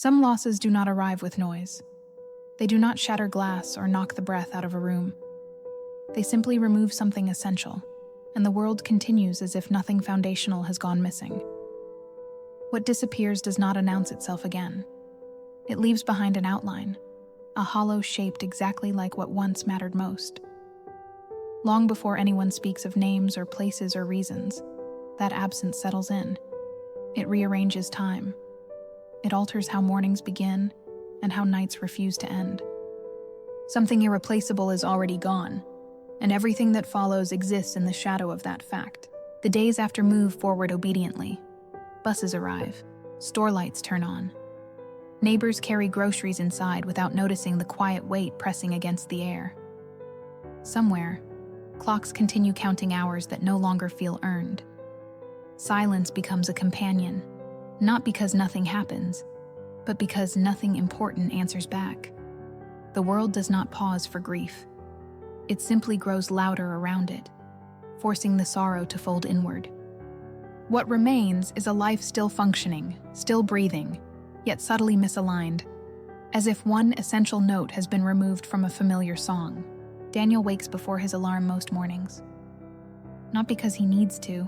Some losses do not arrive with noise. They do not shatter glass or knock the breath out of a room. They simply remove something essential, and the world continues as if nothing foundational has gone missing. What disappears does not announce itself again. It leaves behind an outline, a hollow shaped exactly like what once mattered most. Long before anyone speaks of names or places or reasons, that absence settles in. It rearranges time. It alters how mornings begin and how nights refuse to end. Something irreplaceable is already gone, and everything that follows exists in the shadow of that fact. The days after move forward obediently. Buses arrive. Store lights turn on. Neighbors carry groceries inside without noticing the quiet weight pressing against the air. Somewhere, clocks continue counting hours that no longer feel earned. Silence becomes a companion, not because nothing happens, but because nothing important answers back. The world does not pause for grief. It simply grows louder around it, forcing the sorrow to fold inward. What remains is a life still functioning, still breathing, yet subtly misaligned, as if one essential note has been removed from a familiar song. Daniel wakes before his alarm most mornings. Not because he needs to,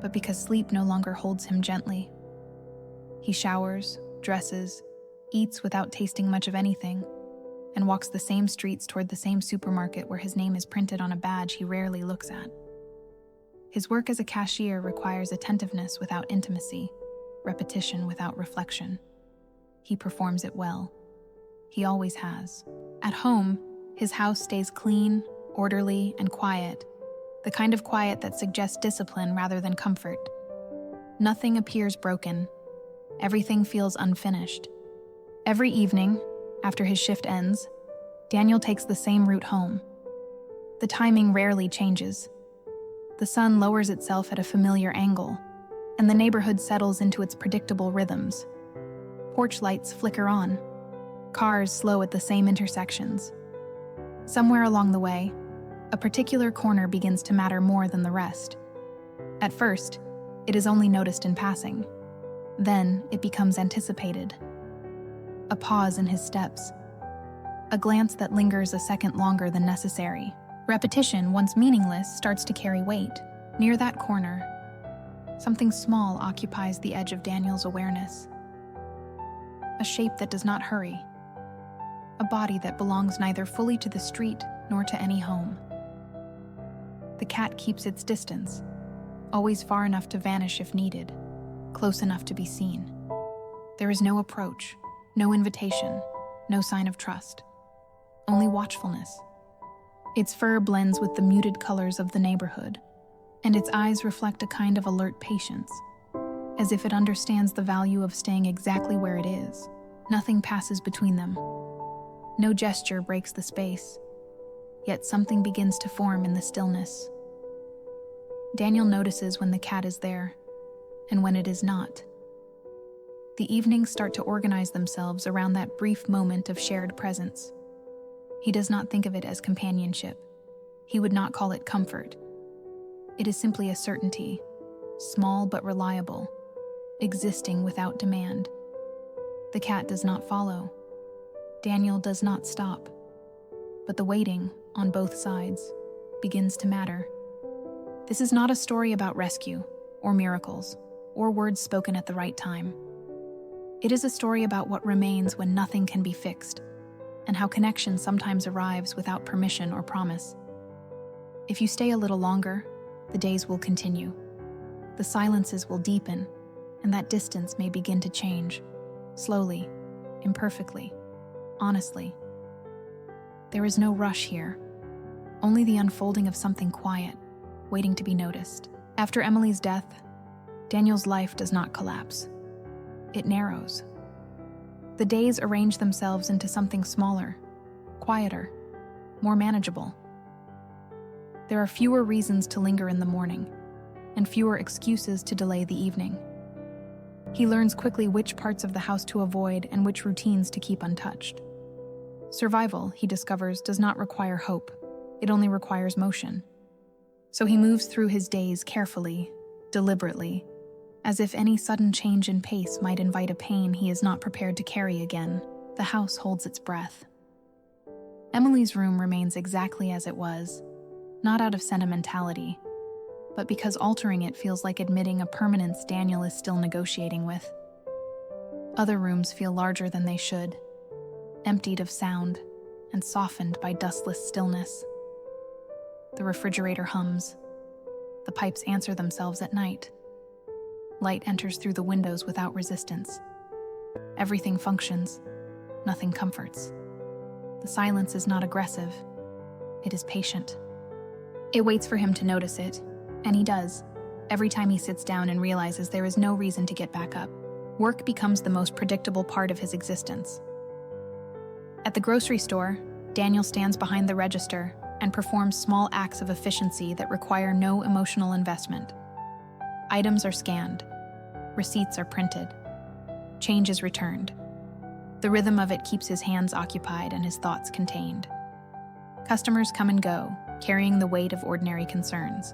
but because sleep no longer holds him gently. He showers, dresses, eats without tasting much of anything, and walks the same streets toward the same supermarket where his name is printed on a badge he rarely looks at. His work as a cashier requires attentiveness without intimacy, repetition without reflection. He performs it well. He always has. At home, his house stays clean, orderly, and quiet, the kind of quiet that suggests discipline rather than comfort. Nothing appears broken. Everything feels unfinished. Every evening, after his shift ends, Daniel takes the same route home. The timing rarely changes. The sun lowers itself at a familiar angle, and the neighborhood settles into its predictable rhythms. Porch lights flicker on. Cars slow at the same intersections. Somewhere along the way, a particular corner begins to matter more than the rest. At first, it is only noticed in passing. Then it becomes anticipated. A pause in his steps. A glance that lingers a second longer than necessary. Repetition, once meaningless, starts to carry weight. Near that corner, something small occupies the edge of Daniel's awareness. A shape that does not hurry. A body that belongs neither fully to the street nor to any home. The cat keeps its distance, always far enough to vanish if needed, close enough to be seen. There is no approach, no invitation, no sign of trust, only watchfulness. Its fur blends with the muted colors of the neighborhood, and its eyes reflect a kind of alert patience, as if it understands the value of staying exactly where it is. Nothing passes between them. No gesture breaks the space, yet something begins to form in the stillness. Daniel notices when the cat is there, and when it is not. The evenings start to organize themselves around that brief moment of shared presence. He does not think of it as companionship. He would not call it comfort. It is simply a certainty, small but reliable, existing without demand. The cat does not follow. Daniel does not stop. But the waiting, on both sides, begins to matter. This is not a story about rescue, or miracles, or words spoken at the right time. It is a story about what remains when nothing can be fixed, and how connection sometimes arrives without permission or promise. If you stay a little longer, the days will continue. The silences will deepen, and that distance may begin to change, slowly, imperfectly, honestly. There is no rush here, only the unfolding of something quiet, waiting to be noticed. After Emily's death, Daniel's life does not collapse. It narrows. The days arrange themselves into something smaller, quieter, more manageable. There are fewer reasons to linger in the morning, and fewer excuses to delay the evening. He learns quickly which parts of the house to avoid and which routines to keep untouched. Survival, he discovers, does not require hope. It only requires motion. So he moves through his days carefully, deliberately, As if any sudden change in pace might invite a pain he is not prepared to carry again, the house holds its breath. Emily's room remains exactly as it was, not out of sentimentality, but because altering it feels like admitting a permanence Daniel is still negotiating with. Other rooms feel larger than they should, emptied of sound and softened by dustless stillness. The refrigerator hums. The pipes answer themselves at night. Light enters through the windows without resistance. Everything functions. Nothing comforts. The silence is not aggressive. It is patient. It waits for him to notice it, and he does, every time he sits down and realizes there is no reason to get back up. Work becomes the most predictable part of his existence. At the grocery store, Daniel stands behind the register and performs small acts of efficiency that require no emotional investment. Items are scanned. Receipts are printed. Change is returned. The rhythm of it keeps his hands occupied and his thoughts contained. Customers come and go, carrying the weight of ordinary concerns.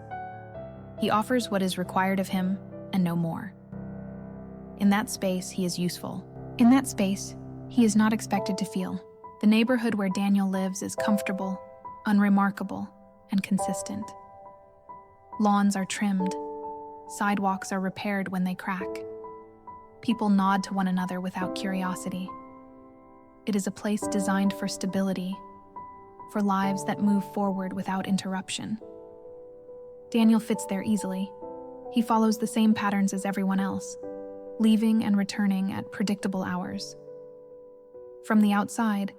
He offers what is required of him and no more. In that space, he is useful. In that space, he is not expected to feel. The neighborhood where Daniel lives is comfortable, unremarkable, and consistent. Lawns are trimmed. Sidewalks are repaired when they crack. People nod to one another without curiosity. It is a place designed for stability, for lives that move forward without interruption. Daniel fits there easily. He follows the same patterns as everyone else, leaving and returning at predictable hours. From the outside,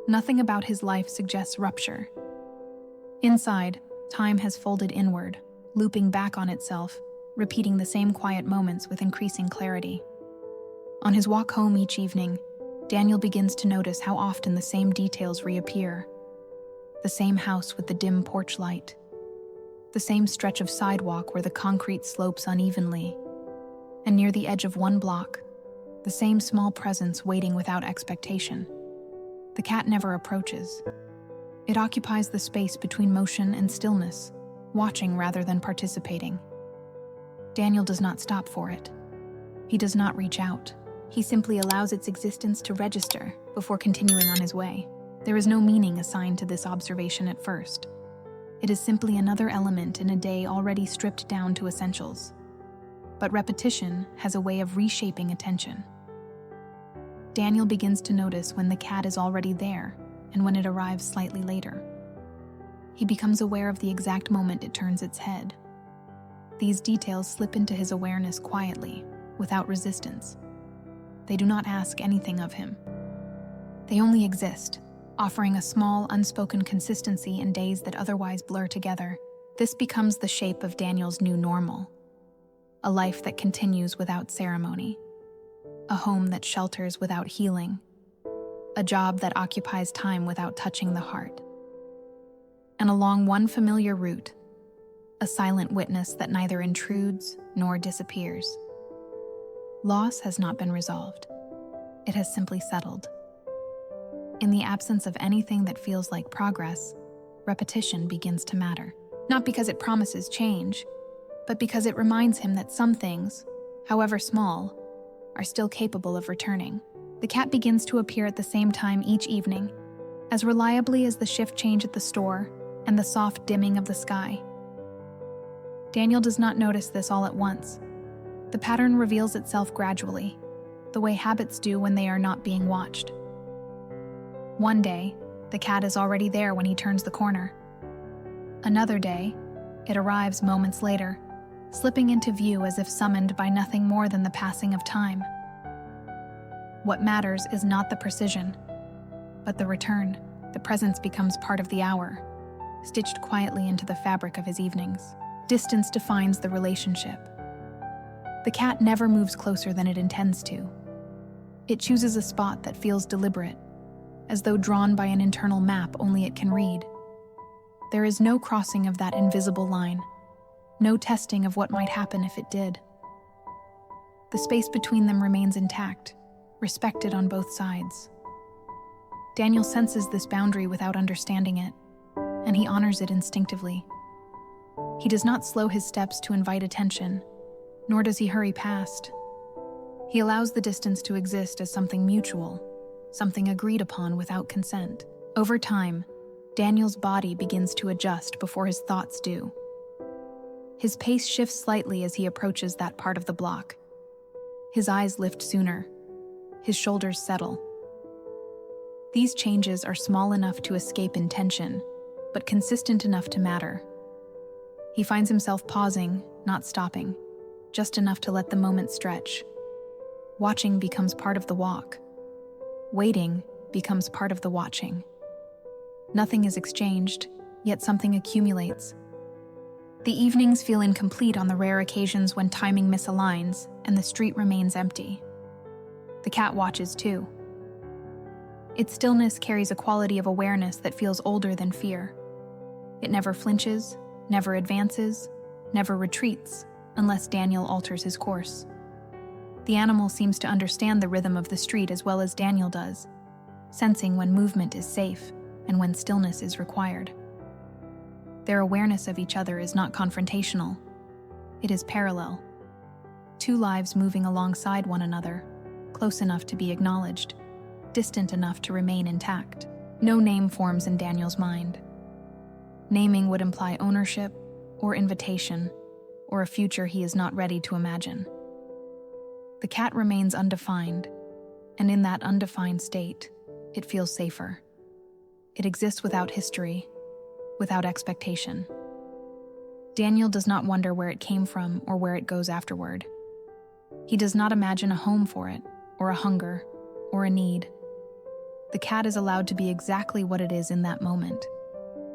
nothing about his life suggests rupture. Inside, time has folded inward, looping back on itself, repeating the same quiet moments with increasing clarity. On his walk home each evening, Daniel begins to notice how often the same details reappear. The same house with the dim porch light. The same stretch of sidewalk where the concrete slopes unevenly. And near the edge of one block, the same small presence waiting without expectation. The cat never approaches. It occupies the space between motion and stillness, watching rather than participating. Daniel does not stop for it. He does not reach out. He simply allows its existence to register before continuing on his way. There is no meaning assigned to this observation at first. It is simply another element in a day already stripped down to essentials. But repetition has a way of reshaping attention. Daniel begins to notice when the cat is already there and when it arrives slightly later. He becomes aware of the exact moment it turns its head. These details slip into his awareness quietly, without resistance. They do not ask anything of him. They only exist, offering a small, unspoken consistency in days that otherwise blur together. This becomes the shape of Daniel's new normal. A life that continues without ceremony. A home that shelters without healing. A job that occupies time without touching the heart. And along one familiar route, a silent witness that neither intrudes nor disappears. Loss has not been resolved. It has simply settled. In the absence of anything that feels like progress, repetition begins to matter. Not because it promises change, but because it reminds him that some things, however small, are still capable of returning. The cat begins to appear at the same time each evening, as reliably as the shift change at the store and the soft dimming of the sky. Daniel does not notice this all at once. The pattern reveals itself gradually, the way habits do when they are not being watched. One day, the cat is already there when he turns the corner. Another day, it arrives moments later, slipping into view as if summoned by nothing more than the passing of time. What matters is not the precision, but the return. The presence becomes part of the hour, stitched quietly into the fabric of his evenings. Distance defines the relationship. The cat never moves closer than it intends to. It chooses a spot that feels deliberate, as though drawn by an internal map only it can read. There is no crossing of that invisible line, no testing of what might happen if it did. The space between them remains intact, respected on both sides. Daniel senses this boundary without understanding it, and he honors it instinctively. He does not slow his steps to invite attention, nor does he hurry past. He allows the distance to exist as something mutual, something agreed upon without consent. Over time, Daniel's body begins to adjust before his thoughts do. His pace shifts slightly as he approaches that part of the block. His eyes lift sooner. His shoulders settle. These changes are small enough to escape intention, but consistent enough to matter. He finds himself pausing, not stopping, just enough to let the moment stretch. Watching becomes part of the walk. Waiting becomes part of the watching. Nothing is exchanged, yet something accumulates. The evenings feel incomplete on the rare occasions when timing misaligns and the street remains empty. The cat watches too. Its stillness carries a quality of awareness that feels older than fear. It never flinches, never advances, never retreats, unless Daniel alters his course. The animal seems to understand the rhythm of the street as well as Daniel does, sensing when movement is safe and when stillness is required. Their awareness of each other is not confrontational. It is parallel. Two lives moving alongside one another, close enough to be acknowledged, distant enough to remain intact. No name forms in Daniel's mind. Naming would imply ownership or invitation, or a future he is not ready to imagine. The cat remains undefined, and in that undefined state, it feels safer. It exists without history, without expectation. Daniel does not wonder where it came from or where it goes afterward. He does not imagine a home for it, or a hunger, or a need. The cat is allowed to be exactly what it is in that moment,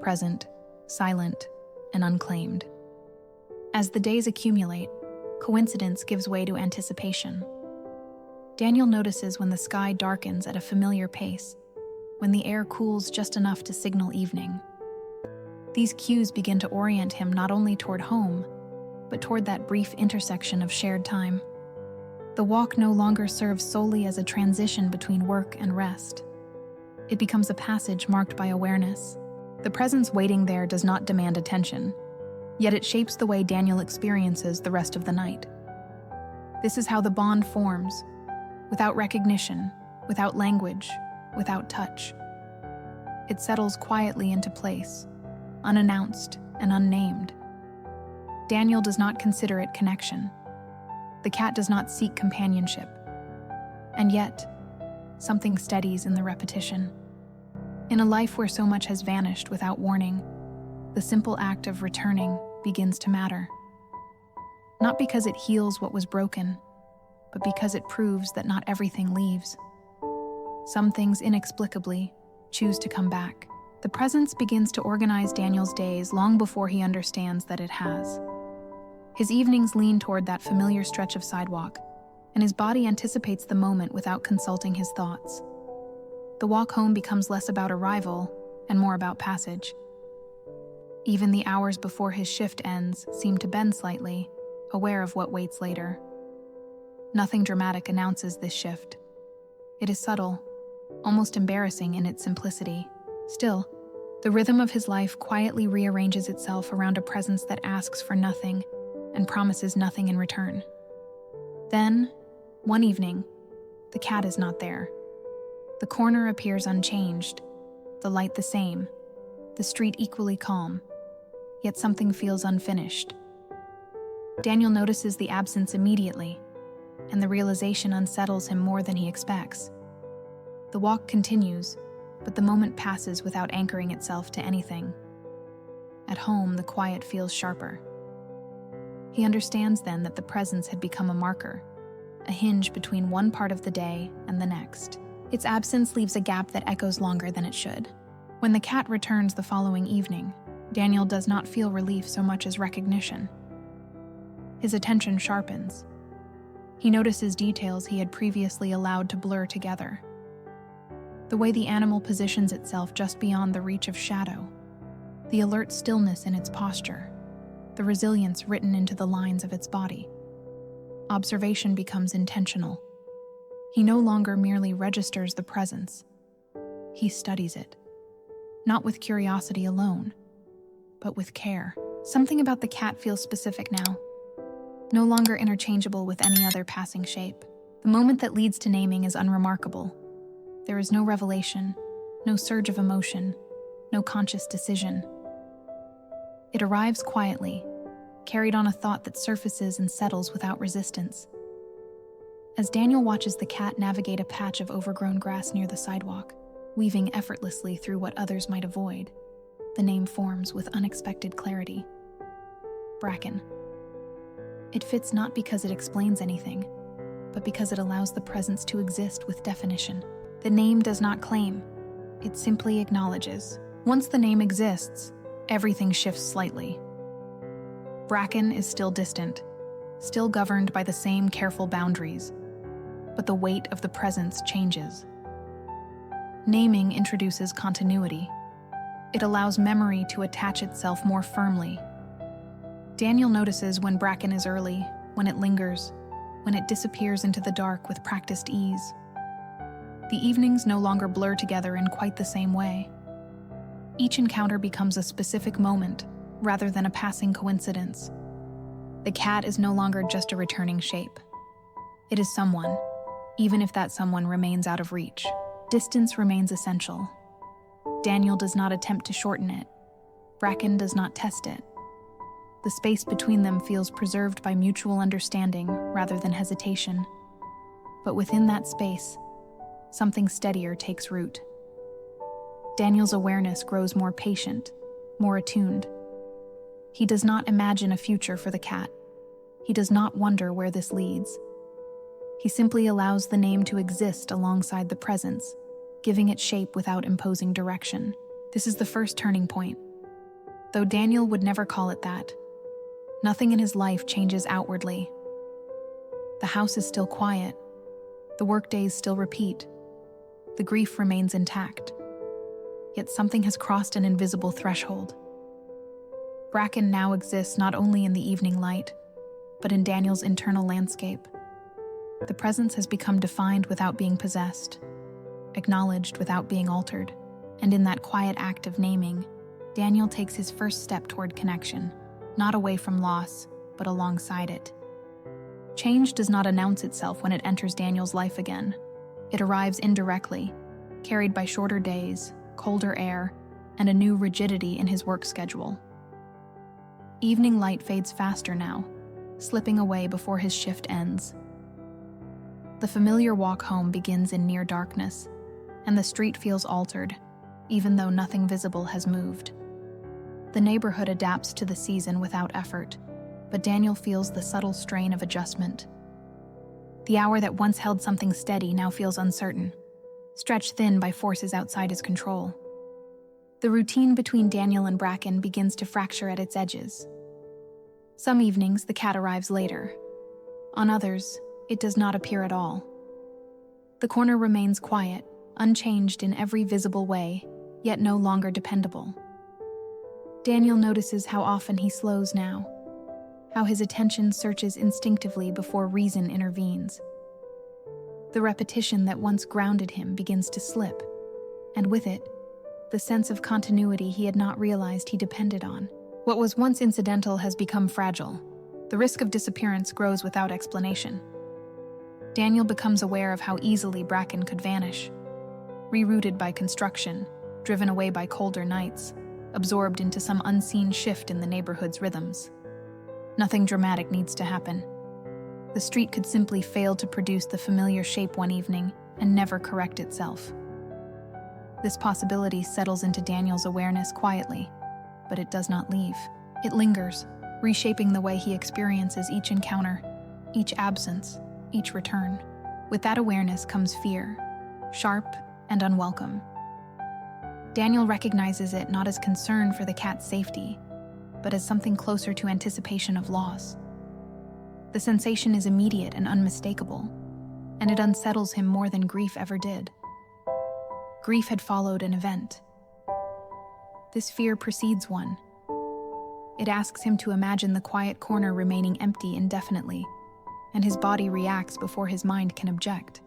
present, silent, and unclaimed. As the days accumulate, coincidence gives way to anticipation. Daniel notices when the sky darkens at a familiar pace, when the air cools just enough to signal evening. These cues begin to orient him not only toward home, but toward that brief intersection of shared time. The walk no longer serves solely as a transition between work and rest. It becomes a passage marked by awareness. The presence waiting there does not demand attention, yet it shapes the way Daniel experiences the rest of the night. This is how the bond forms, without recognition, without language, without touch. It settles quietly into place, unannounced and unnamed. Daniel does not consider it connection. The cat does not seek companionship. And yet, something steadies in the repetition. In a life where so much has vanished without warning, the simple act of returning begins to matter. Not because it heals what was broken, but because it proves that not everything leaves. Some things inexplicably choose to come back. The presence begins to organize Daniel's days long before he understands that it has. His evenings lean toward that familiar stretch of sidewalk, and his body anticipates the moment without consulting his thoughts. The walk home becomes less about arrival and more about passage. Even the hours before his shift ends seem to bend slightly, aware of what waits later. Nothing dramatic announces this shift. It is subtle, almost embarrassing in its simplicity. Still, the rhythm of his life quietly rearranges itself around a presence that asks for nothing and promises nothing in return. Then, one evening, the cat is not there. The corner appears unchanged, the light the same, the street equally calm, yet something feels unfinished. Daniel notices the absence immediately, and the realization unsettles him more than he expects. The walk continues, but the moment passes without anchoring itself to anything. At home, the quiet feels sharper. He understands then that the presence had become a marker, a hinge between one part of the day and the next. Its absence leaves a gap that echoes longer than it should. When the cat returns the following evening, Daniel does not feel relief so much as recognition. His attention sharpens. He notices details he had previously allowed to blur together. The way the animal positions itself just beyond the reach of shadow, the alert stillness in its posture, the resilience written into the lines of its body. Observation becomes intentional. He no longer merely registers the presence. He studies it, not with curiosity alone, but with care. Something about the cat feels specific now. no longer interchangeable with any other passing shape. The moment that leads to naming is unremarkable. There is no revelation, no surge of emotion, no conscious decision. It arrives quietly, carried on a thought that surfaces and settles without resistance. As Daniel watches the cat navigate a patch of overgrown grass near the sidewalk, weaving effortlessly through what others might avoid, the name forms with unexpected clarity. Bracken. It fits not because it explains anything, but because it allows the presence to exist with definition. The name does not claim, it simply acknowledges. Once the name exists, everything shifts slightly. Bracken is still distant, still governed by the same careful boundaries, but the weight of the presence changes. Naming introduces continuity. It allows memory to attach itself more firmly. Daniel notices when Bracken is early, when it lingers, when it disappears into the dark with practiced ease. The evenings no longer blur together in quite the same way. Each encounter becomes a specific moment, rather than a passing coincidence. The cat is no longer just a returning shape. It is someone, even if that someone remains out of reach. Distance remains essential. Daniel does not attempt to shorten it. Bracken does not test it. The space between them feels preserved by mutual understanding rather than hesitation. But within that space, something steadier takes root. Daniel's awareness grows more patient, more attuned. He does not imagine a future for the cat. He does not wonder where this leads. He simply allows the name to exist alongside the presence, giving it shape without imposing direction. This is the first turning point. Though Daniel would never call it that, nothing in his life changes outwardly. The house is still quiet. The workdays still repeat. The grief remains intact. Yet something has crossed an invisible threshold. Bracken now exists not only in the evening light, but in Daniel's internal landscape. The presence has become defined without being possessed, acknowledged without being altered, and in that quiet act of naming, Daniel takes his first step toward connection, not away from loss, but alongside it. Change does not announce itself when it enters Daniel's life again. It arrives indirectly, carried by shorter days, colder air, and a new rigidity in his work schedule. Evening light fades faster now, slipping away before his shift ends. The familiar walk home begins in near darkness, and the street feels altered, even though nothing visible has moved. The neighborhood adapts to the season without effort, but Daniel feels the subtle strain of adjustment. The hour that once held something steady now feels uncertain, stretched thin by forces outside his control. The routine between Daniel and Bracken begins to fracture at its edges. Some evenings, the cat arrives later. On others, it does not appear at all. The corner remains quiet, unchanged in every visible way, yet no longer dependable. Daniel notices how often he slows now, how his attention searches instinctively before reason intervenes. The repetition that once grounded him begins to slip, and with it, the sense of continuity he had not realized he depended on. What was once incidental has become fragile. The risk of disappearance grows without explanation. Daniel becomes aware of how easily Bracken could vanish, rerouted by construction, driven away by colder nights, absorbed into some unseen shift in the neighborhood's rhythms. Nothing dramatic needs to happen. The street could simply fail to produce the familiar shape one evening and never correct itself. This possibility settles into Daniel's awareness quietly, but it does not leave. It lingers, reshaping the way he experiences each encounter, each absence, each return. With that awareness comes fear, sharp and unwelcome. Daniel recognizes it not as concern for the cat's safety, but as something closer to anticipation of loss. The sensation is immediate and unmistakable, and it unsettles him more than grief ever did. Grief had followed an event. This fear precedes one. It asks him to imagine the quiet corner remaining empty indefinitely, and his body reacts before his mind can object.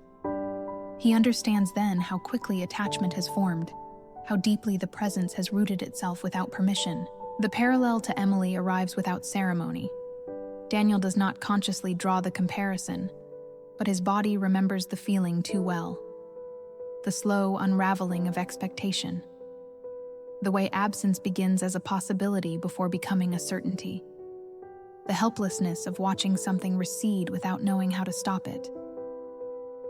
He understands then how quickly attachment has formed, how deeply the presence has rooted itself without permission. The parallel to Emily arrives without ceremony. Daniel does not consciously draw the comparison, but his body remembers the feeling too well. The slow unraveling of expectation. The way absence begins as a possibility before becoming a certainty. The helplessness of watching something recede without knowing how to stop it.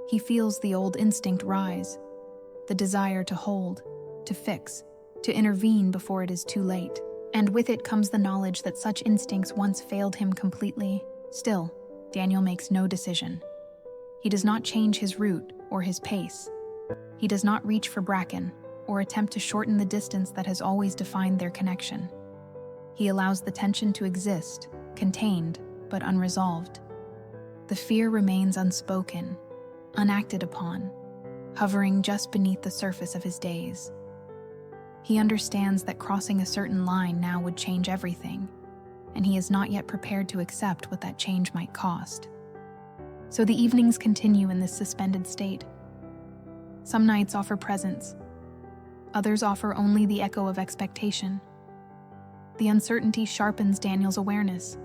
He feels the old instinct rise, the desire to hold, to fix, to intervene before it is too late. And with it comes the knowledge that such instincts once failed him completely. Still, Daniel makes no decision. He does not change his route or his pace. He does not reach for Bracken or attempt to shorten the distance that has always defined their connection. He allows the tension to exist, contained but unresolved. The fear remains unspoken, unacted upon, hovering just beneath the surface of his daze. He understands that crossing a certain line now would change everything, and he is not yet prepared to accept what that change might cost. So the evenings continue in this suspended state. Some nights offer presence. Others offer only the echo of expectation. The uncertainty sharpens Daniel's awareness,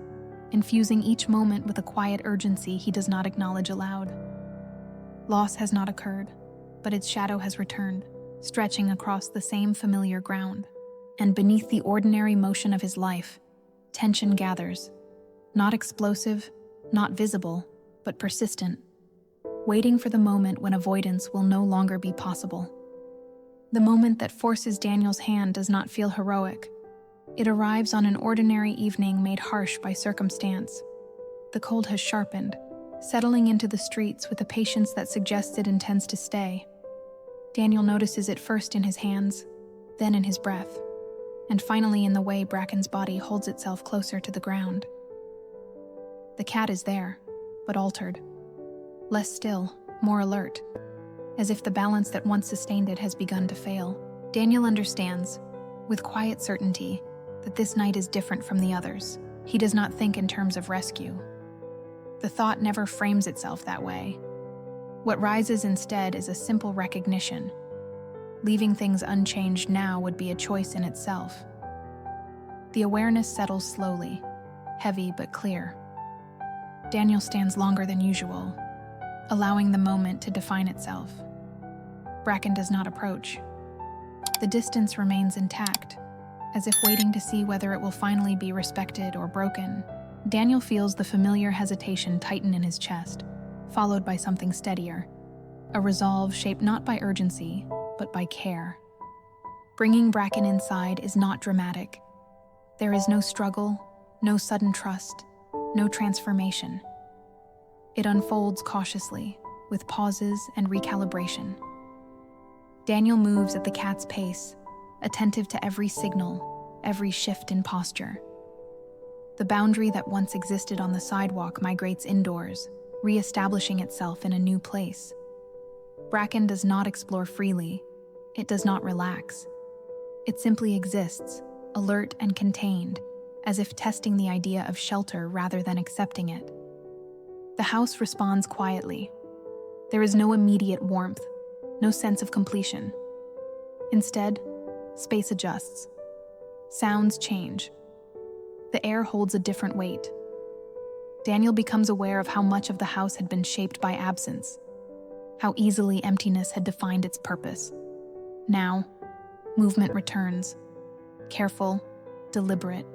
infusing each moment with a quiet urgency he does not acknowledge aloud. Loss has not occurred, but its shadow has returned, stretching across the same familiar ground. And beneath the ordinary motion of his life, tension gathers, not explosive, not visible, but persistent, waiting for the moment when avoidance will no longer be possible. The moment that forces Daniel's hand does not feel heroic. It arrives on an ordinary evening made harsh by circumstance. The cold has sharpened, settling into the streets with a patience that suggests it intends to stay. Daniel notices it first in his hands, then in his breath, and finally in the way Bracken's body holds itself closer to the ground. The cat is there, but altered. Less still, more alert, as if the balance that once sustained it has begun to fail. Daniel understands, with quiet certainty, that this night is different from the others. He does not think in terms of rescue. The thought never frames itself that way. What rises instead is a simple recognition. Leaving things unchanged now would be a choice in itself. The awareness settles slowly, heavy but clear. Daniel stands longer than usual, allowing the moment to define itself. Bracken does not approach. The distance remains intact, as if waiting to see whether it will finally be respected or broken. Daniel feels the familiar hesitation tighten in his chest, followed by something steadier, a resolve shaped not by urgency, but by care. Bringing Bracken inside is not dramatic. There is no struggle, no sudden trust, no transformation. It unfolds cautiously, with pauses and recalibration. Daniel moves at the cat's pace, attentive to every signal, every shift in posture. The boundary that once existed on the sidewalk migrates indoors, re-establishing itself in a new place. Bracken does not explore freely. It does not relax. It simply exists, alert and contained, as if testing the idea of shelter rather than accepting it. The house responds quietly. There is no immediate warmth, no sense of completion. Instead, space adjusts. Sounds change. The air holds a different weight. Daniel becomes aware of how much of the house had been shaped by absence, how easily emptiness had defined its purpose. Now, movement returns, careful, deliberate,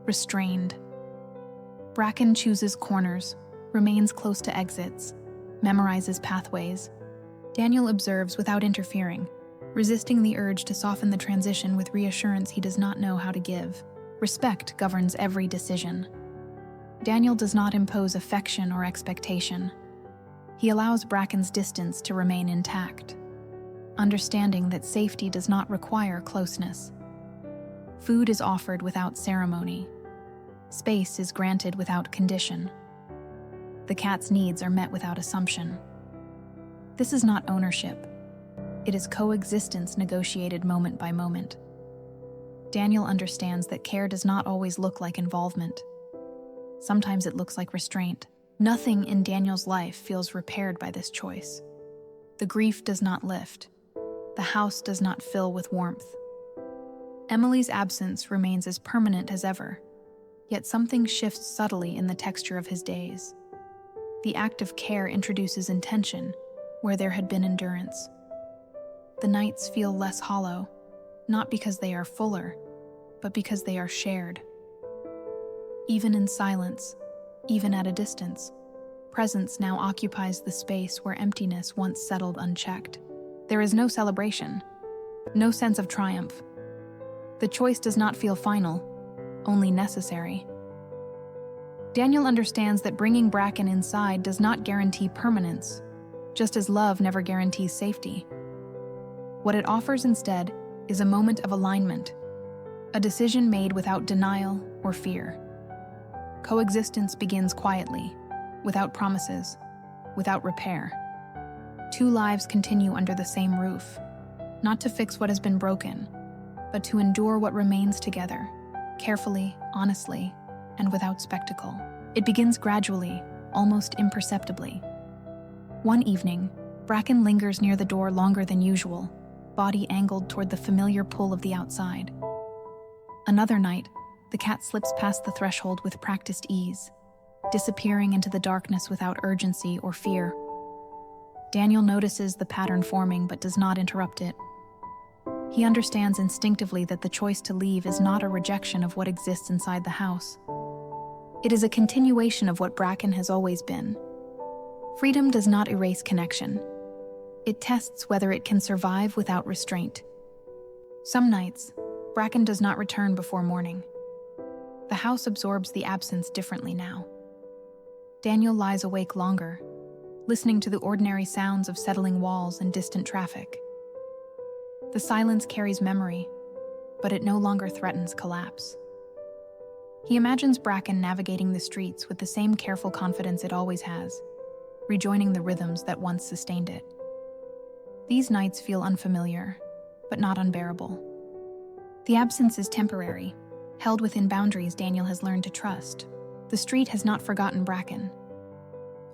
restrained. Bracken chooses corners, remains close to exits, memorizes pathways. Daniel observes without interfering, resisting the urge to soften the transition with reassurance he does not know how to give. Respect governs every decision. Daniel does not impose affection or expectation. He allows Bracken's distance to remain intact, understanding that safety does not require closeness. Food is offered without ceremony. Space is granted without condition. The cat's needs are met without assumption. This is not ownership. It is coexistence negotiated moment by moment. Daniel understands that care does not always look like involvement. Sometimes it looks like restraint. Nothing in Daniel's life feels repaired by this choice. The grief does not lift. The house does not fill with warmth. Emily's absence remains as permanent as ever. Yet something shifts subtly in the texture of his days. The act of care introduces intention where there had been endurance. The nights feel less hollow, not because they are fuller, but because they are shared. Even in silence, even at a distance, presence now occupies the space where emptiness once settled unchecked. There is no celebration, no sense of triumph. The choice does not feel final, only necessary. Daniel understands that bringing Bracken inside does not guarantee permanence, just as love never guarantees safety. What it offers instead is a moment of alignment, a decision made without denial or fear. Coexistence begins quietly, without promises, without repair. Two lives continue under the same roof, not to fix what has been broken, but to endure what remains together, carefully, honestly, and without spectacle. It begins gradually, almost imperceptibly. One evening, Bracken lingers near the door longer than usual, body angled toward the familiar pull of the outside. Another night, the cat slips past the threshold with practiced ease, disappearing into the darkness without urgency or fear. Daniel notices the pattern forming but does not interrupt it. He understands instinctively that the choice to leave is not a rejection of what exists inside the house. It is a continuation of what Bracken has always been. Freedom does not erase connection. It tests whether it can survive without restraint. Some nights, Bracken does not return before morning. The house absorbs the absence differently now. Daniel lies awake longer, listening to the ordinary sounds of settling walls and distant traffic. The silence carries memory, but it no longer threatens collapse. He imagines Bracken navigating the streets with the same careful confidence it always has, rejoining the rhythms that once sustained it. These nights feel unfamiliar, but not unbearable. The absence is temporary, held within boundaries Daniel has learned to trust. The street has not forgotten Bracken.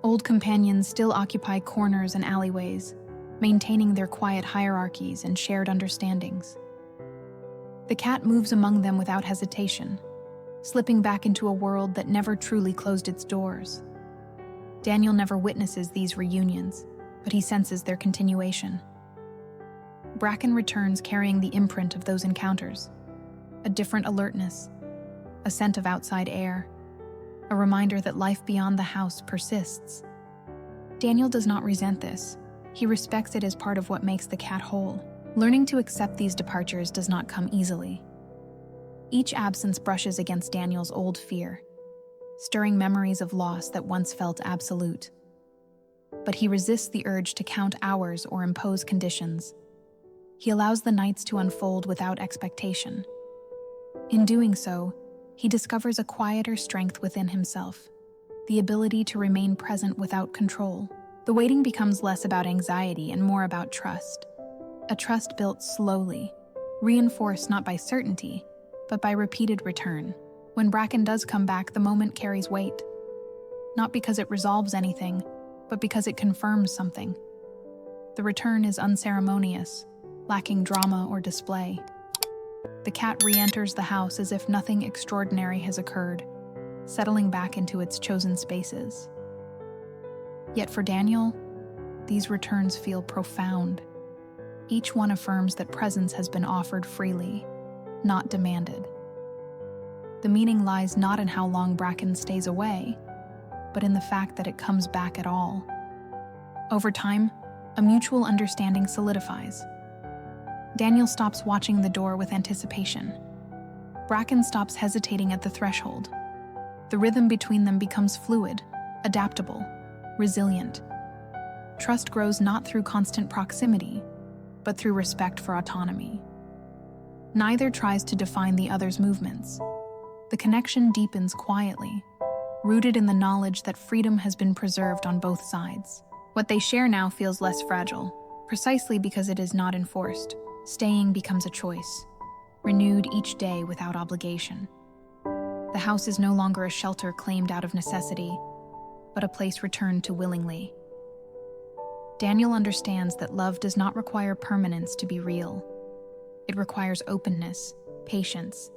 Old companions still occupy corners and alleyways, maintaining their quiet hierarchies and shared understandings. The cat moves among them without hesitation, slipping back into a world that never truly closed its doors. Daniel never witnesses these reunions, but he senses their continuation. Bracken returns carrying the imprint of those encounters, a different alertness, a scent of outside air, a reminder that life beyond the house persists. Daniel does not resent this. He respects it as part of what makes the cat whole. Learning to accept these departures does not come easily. Each absence brushes against Daniel's old fear, stirring memories of loss that once felt absolute. But he resists the urge to count hours or impose conditions. He allows the nights to unfold without expectation. In doing so, he discovers a quieter strength within himself, the ability to remain present without control. The waiting becomes less about anxiety and more about trust. A trust built slowly, reinforced not by certainty, but by repeated return. When Bracken does come back, the moment carries weight. Not because it resolves anything, but because it confirms something. The return is unceremonious, lacking drama or display. The cat re-enters the house as if nothing extraordinary has occurred, settling back into its chosen spaces. Yet for Daniel, these returns feel profound. Each one affirms that presence has been offered freely, not demanded. The meaning lies not in how long Bracken stays away, but in the fact that it comes back at all. Over time, a mutual understanding solidifies. Daniel stops watching the door with anticipation. Bracken stops hesitating at the threshold. The rhythm between them becomes fluid, adaptable, resilient. Trust grows not through constant proximity, but through respect for autonomy. Neither tries to define the other's movements. The connection deepens quietly, rooted in the knowledge that freedom has been preserved on both sides. What they share now feels less fragile, precisely because it is not enforced. Staying becomes a choice, renewed each day without obligation. The house is no longer a shelter claimed out of necessity, but a place returned to willingly. Daniel understands that love does not require permanence to be real. It requires openness, patience,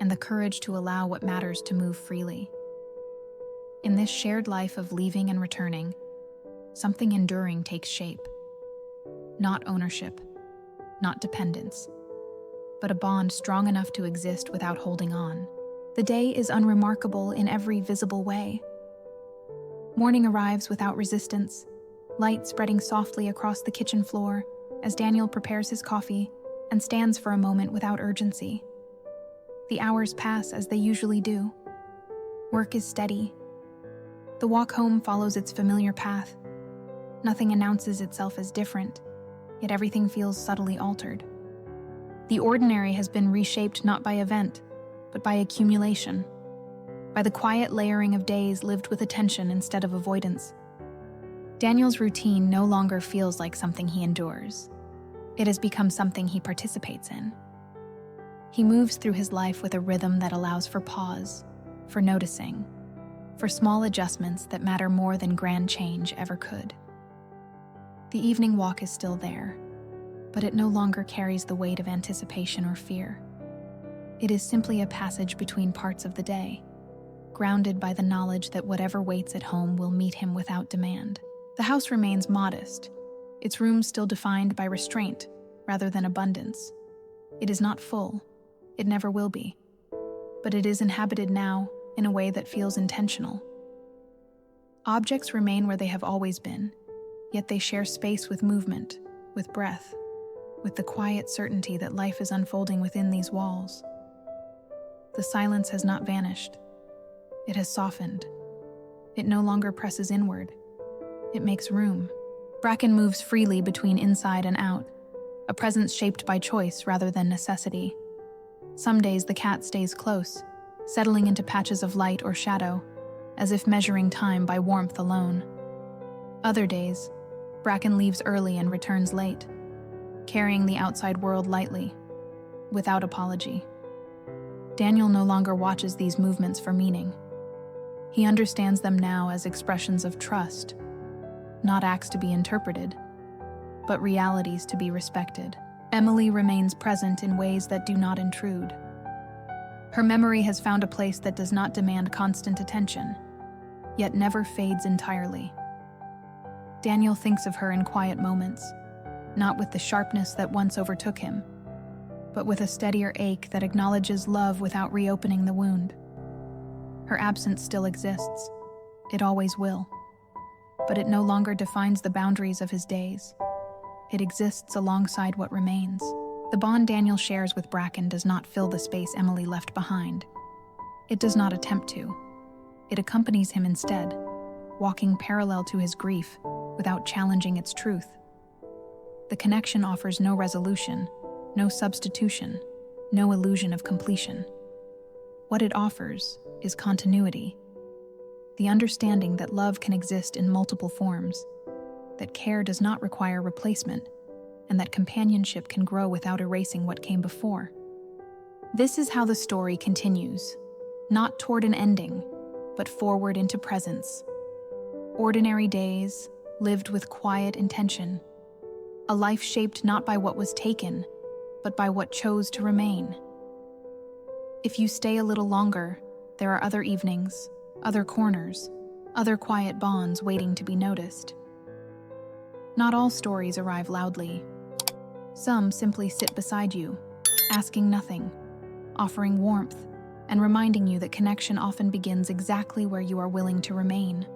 and the courage to allow what matters to move freely. In this shared life of leaving and returning, something enduring takes shape. Not ownership, not dependence, but a bond strong enough to exist without holding on. The day is unremarkable in every visible way. Morning arrives without resistance, light spreading softly across the kitchen floor as Daniel prepares his coffee and stands for a moment without urgency. The hours pass as they usually do. Work is steady. The walk home follows its familiar path. Nothing announces itself as different, yet everything feels subtly altered. The ordinary has been reshaped not by event, but by accumulation, by the quiet layering of days lived with attention instead of avoidance. Daniel's routine no longer feels like something he endures. It has become something he participates in. He moves through his life with a rhythm that allows for pause, for noticing, for small adjustments that matter more than grand change ever could. The evening walk is still there, but it no longer carries the weight of anticipation or fear. It is simply a passage between parts of the day, grounded by the knowledge that whatever waits at home will meet him without demand. The house remains modest, its rooms still defined by restraint rather than abundance. It is not full, it never will be, but it is inhabited now in a way that feels intentional. Objects remain where they have always been, yet they share space with movement, with breath, with the quiet certainty that life is unfolding within these walls. The silence has not vanished. It has softened. It no longer presses inward. It makes room. Bracken moves freely between inside and out, a presence shaped by choice rather than necessity. Some days the cat stays close, settling into patches of light or shadow, as if measuring time by warmth alone. Other days, Bracken leaves early and returns late, carrying the outside world lightly, without apology. Daniel no longer watches these movements for meaning. He understands them now as expressions of trust, not acts to be interpreted, but realities to be respected. Emily remains present in ways that do not intrude. Her memory has found a place that does not demand constant attention, yet never fades entirely. Daniel thinks of her in quiet moments, not with the sharpness that once overtook him, but with a steadier ache that acknowledges love without reopening the wound. Her absence still exists. It always will. But it no longer defines the boundaries of his days. It exists alongside what remains. The bond Daniel shares with Bracken does not fill the space Emily left behind. It does not attempt to. It accompanies him instead, walking parallel to his grief without challenging its truth. The connection offers no resolution, no substitution, no illusion of completion. What it offers is continuity, the understanding that love can exist in multiple forms, that care does not require replacement, and that companionship can grow without erasing what came before. This is how the story continues, not toward an ending, but forward into presence. Ordinary days, lived with quiet intention. A life shaped not by what was taken, but by what chose to remain. If you stay a little longer, there are other evenings, other corners, other quiet bonds waiting to be noticed. Not all stories arrive loudly. Some simply sit beside you, asking nothing, offering warmth, and reminding you that connection often begins exactly where you are willing to remain.